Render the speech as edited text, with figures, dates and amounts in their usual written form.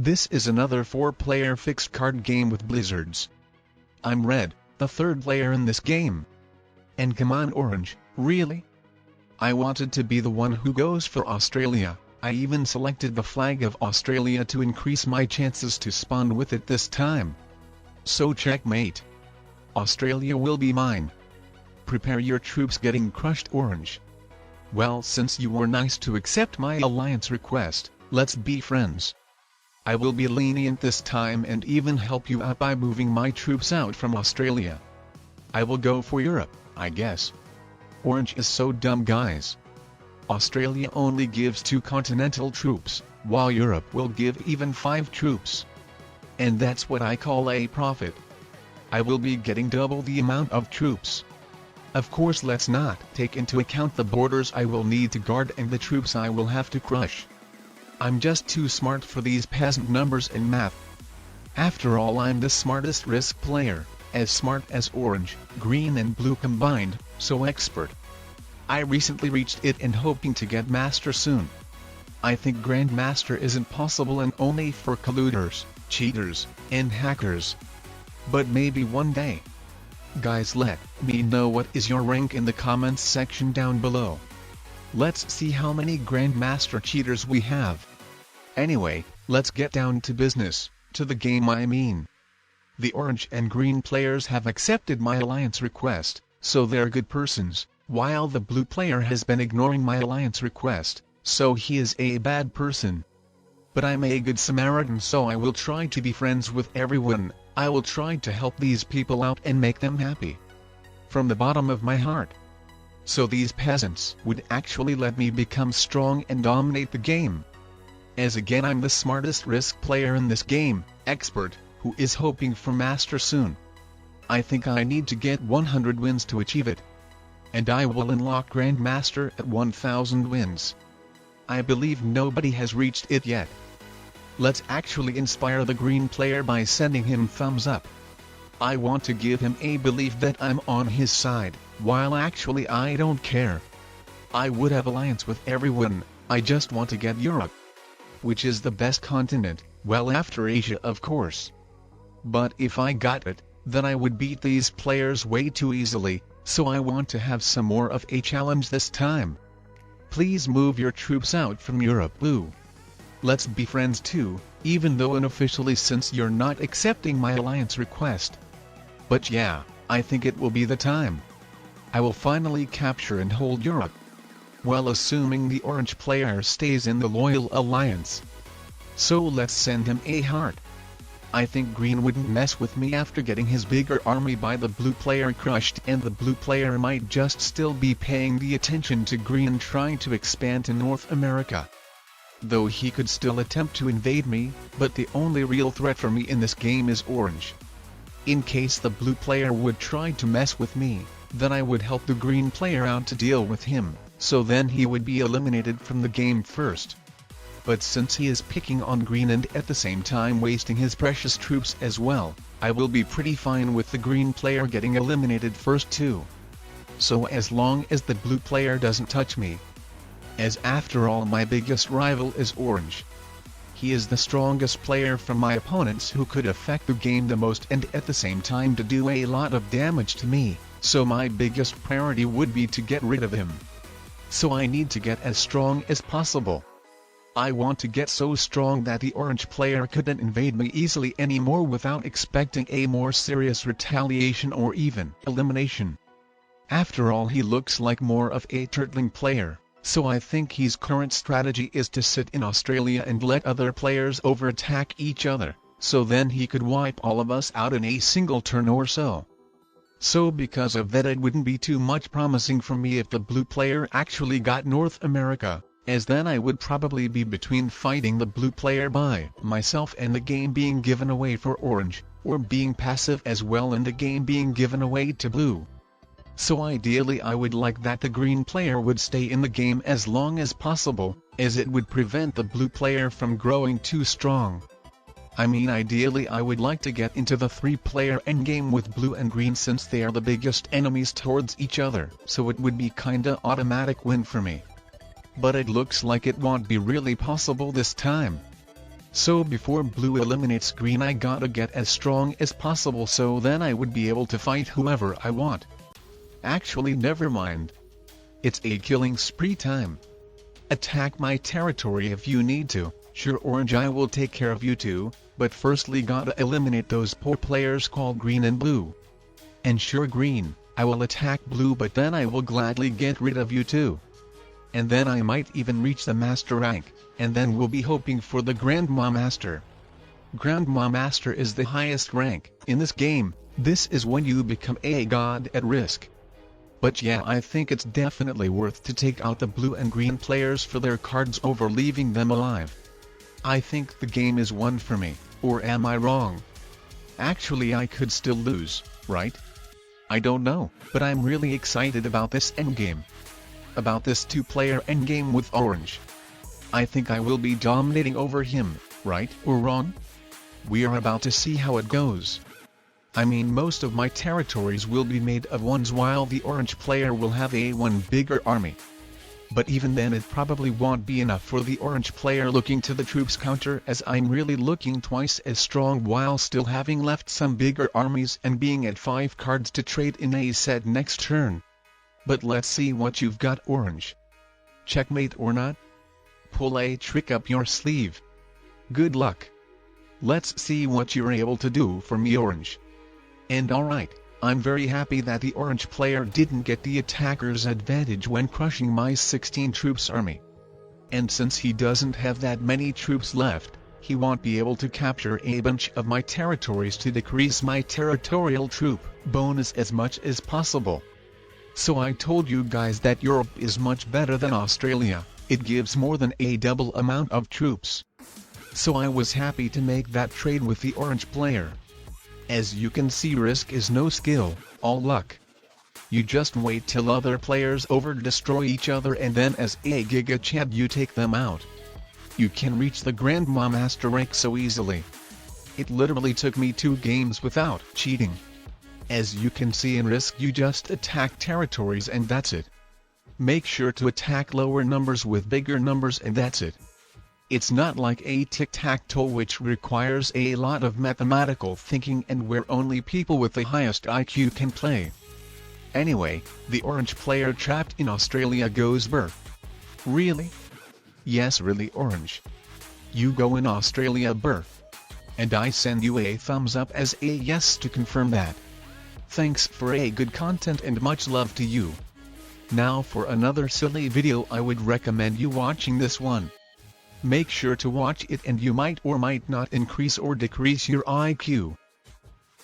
This is another 4-player fixed card game with blizzards. I'm red, the third player in this game. And come on orange, really? I wanted to be the one who goes for Australia. I even selected the flag of Australia to increase my chances to spawn with it this time. So checkmate. Australia will be mine. Prepare your troops getting crushed orange. Well, since you were nice to accept my alliance request, let's be friends. I will be lenient this time and even help you out by moving my troops out from Australia. I will go for Europe, I guess. Orange is so dumb, guys. Australia only gives 2 continental troops, while Europe will give even 5 troops. And that's what I call a profit. I will be getting double the amount of troops. Of course, let's not take into account the borders I will need to guard and the troops I will have to crush. I'm just too smart for these peasant numbers and math. After all, I'm the smartest risk player, as smart as orange, green and blue combined, so expert. I recently reached it and hoping to get master soon. I think grandmaster isn't possible and only for colluders, cheaters, and hackers. But maybe one day. Guys, let me know what is your rank in the comments section down below. Let's see how many grandmaster cheaters we have. Anyway, let's get down to business, to the game I mean. The orange and green players have accepted my alliance request, so they're good persons, while the blue player has been ignoring my alliance request, so he is a bad person. But I'm a good Samaritan, so I will try to be friends with everyone. I will try to help these people out and make them happy. From the bottom of my heart. So these peasants would actually let me become strong and dominate the game. As again, I'm the smartest risk player in this game, expert, who is hoping for master soon. I think I need to get 100 wins to achieve it. And I will unlock grandmaster at 1000 wins. I believe nobody has reached it yet. Let's actually inspire the green player by sending him thumbs up. I want to give him a belief that I'm on his side, while actually I don't care. I would have alliance with everyone, I just want to get Europe. Which is the best continent, well after Asia of course. But if I got it, then I would beat these players way too easily, so I want to have some more of a challenge this time. Please move your troops out from Europe, blue. Let's be friends too, even though unofficially since you're not accepting my alliance request. But yeah, I think it will be the time. I will finally capture and hold Europe. Well, assuming the orange player stays in the loyal alliance. So let's send him a heart. I think green wouldn't mess with me after getting his bigger army by the blue player crushed, and the blue player might just still be paying the attention to green trying to expand to North America. Though he could still attempt to invade me, but the only real threat for me in this game is orange. In case the blue player would try to mess with me, then I would help the green player out to deal with him, so then he would be eliminated from the game first. But since he is picking on green and at the same time wasting his precious troops as well, I will be pretty fine with the green player getting eliminated first too. So as long as the blue player doesn't touch me. As after all, my biggest rival is orange. He is the strongest player from my opponents who could affect the game the most and at the same time to do a lot of damage to me, so my biggest priority would be to get rid of him. So I need to get as strong as possible. I want to get so strong that the orange player couldn't invade me easily anymore without expecting a more serious retaliation or even elimination. After all, he looks like more of a turtling player, so I think his current strategy is to sit in Australia and let other players over-attack each other, so then he could wipe all of us out in a single turn or so. So because of that, it wouldn't be too much promising for me if the blue player actually got North America, as then I would probably be between fighting the blue player by myself and the game being given away for orange, or being passive as well and the game being given away to blue. So ideally I would like that the green player would stay in the game as long as possible, as it would prevent the blue player from growing too strong. I mean, ideally I would like to get into the 3-player endgame with blue and green since they are the biggest enemies towards each other, so it would be kinda automatic win for me. But it looks like it won't be really possible this time. So before blue eliminates green I gotta get as strong as possible so then I would be able to fight whoever I want. Actually never mind. It's a killing spree time. Attack my territory if you need to, sure orange I will take care of you too, but firstly gotta eliminate those poor players called green and blue. And sure green, I will attack blue but then I will gladly get rid of you too. And then I might even reach the master rank, and then we'll be hoping for the Grandma Master. Grandma Master is the highest rank in this game. This is when you become a god at risk. But yeah, I think it's definitely worth to take out the blue and green players for their cards over leaving them alive. I think the game is won for me, or am I wrong? Actually I could still lose, right? I don't know, but I'm really excited about this endgame. About this 2-player endgame with orange. I think I will be dominating over him, right or wrong? We are about to see how it goes. I mean most of my territories will be made of ones while the orange player will have a one bigger army. But even then it probably won't be enough for the orange player looking to the troops counter as I'm really looking twice as strong while still having left some bigger armies and being at 5 cards to trade in a set next turn. But let's see what you've got orange. Checkmate or not? Pull a trick up your sleeve. Good luck. Let's see what you're able to do for me orange. And alright, I'm very happy that the orange player didn't get the attacker's advantage when crushing my 16 troops army. And since he doesn't have that many troops left, he won't be able to capture a bunch of my territories to decrease my territorial troop bonus as much as possible. So I told you guys that Europe is much better than Australia, it gives more than a double amount of troops. So I was happy to make that trade with the orange player. As you can see risk is no skill, all luck. You just wait till other players over-destroy each other and then as a Giga Chad you take them out. You can reach the Grandma Master rank so easily. It literally took me 2 games without cheating. As you can see in Risk you just attack territories and that's it. Make sure to attack lower numbers with bigger numbers and that's it. It's not like a tic-tac-toe which requires a lot of mathematical thinking and where only people with the highest IQ can play. Anyway, the orange player trapped in Australia goes burr. Really? Yes really orange. You go in Australia burr. And I send you a thumbs up as a yes to confirm that. Thanks for a good content and much love to you. Now for another silly video I would recommend you watching this one. Make sure to watch it and you might or might not increase or decrease your IQ.